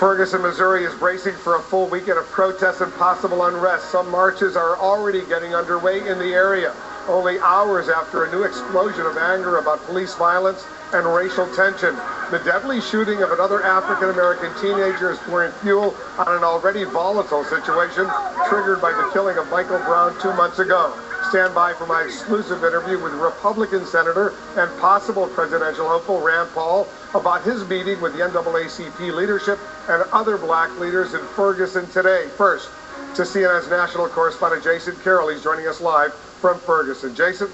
Ferguson, Missouri is bracing for a full weekend of protests and possible unrest. Some marches are already getting underway in the area, only hours after a new explosion of anger about police violence and racial tension. The deadly shooting of another African-American teenager is pouring fuel on an already volatile situation triggered by the killing of Michael Brown 2 months ago. Stand by for my exclusive interview with Republican Senator and possible presidential hopeful Rand Paul about his meeting with the NAACP leadership and other black leaders in Ferguson today. First, to CNN's national correspondent Jason Carroll. He's joining us live from Ferguson. Jason?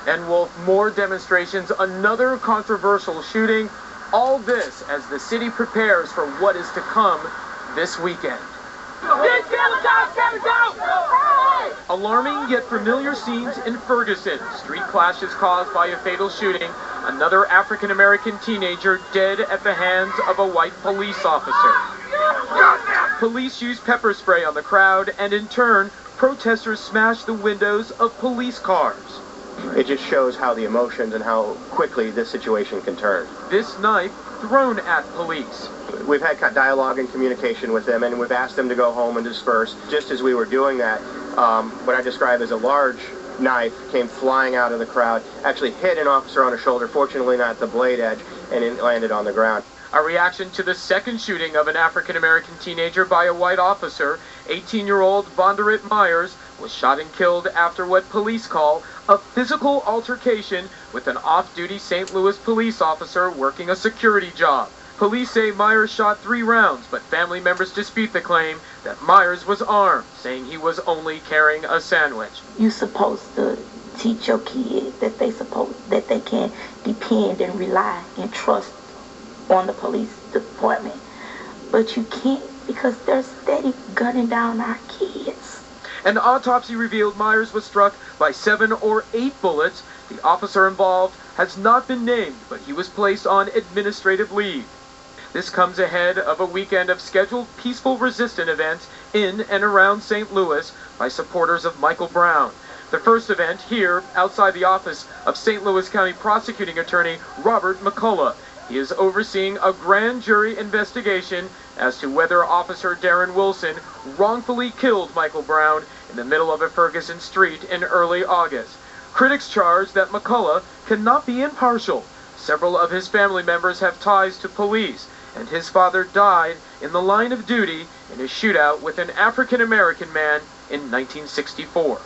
And Wolf, more demonstrations, another controversial shooting. All this as the city prepares for what is to come this weekend. Alarming yet familiar scenes in Ferguson. Street clashes caused by a fatal shooting. Another African-American teenager dead at the hands of a white police officer. Police used pepper spray on the crowd, and in turn, protesters smashed the windows of police cars. It just shows how the emotions and how quickly this situation can turn. This knife thrown at police. We've had dialogue and communication with them, and we've asked them to go home and disperse. Just as we were doing that, what I describe as a large knife came flying out of the crowd, actually hit an officer on the shoulder, fortunately not the blade edge, and it landed on the ground. A reaction to the second shooting of an African-American teenager by a white officer. 18-year-old Vonderrit Myers was shot and killed after what police call a physical altercation with an off-duty St. Louis police officer working a security job. Police say Myers shot 3 rounds, but family members dispute the claim that Myers was armed, saying he was only carrying a sandwich. You're supposed to teach your kids that they can depend and rely and trust on the police department, but you can't because they're steady gunning down our kids. An autopsy revealed Myers was struck by 7 or 8 bullets. The officer involved has not been named, but he was placed on administrative leave. This comes ahead of a weekend of scheduled peaceful resistance events in and around St. Louis by supporters of Michael Brown. The first event here outside the office of St. Louis County Prosecuting Attorney Robert McCullough. He is overseeing a grand jury investigation as to whether Officer Darren Wilson wrongfully killed Michael Brown in the middle of a Ferguson street in early August. Critics charge that McCullough cannot be impartial. Several of his family members have ties to police, and his father died in the line of duty in a shootout with an African-American man in 1964.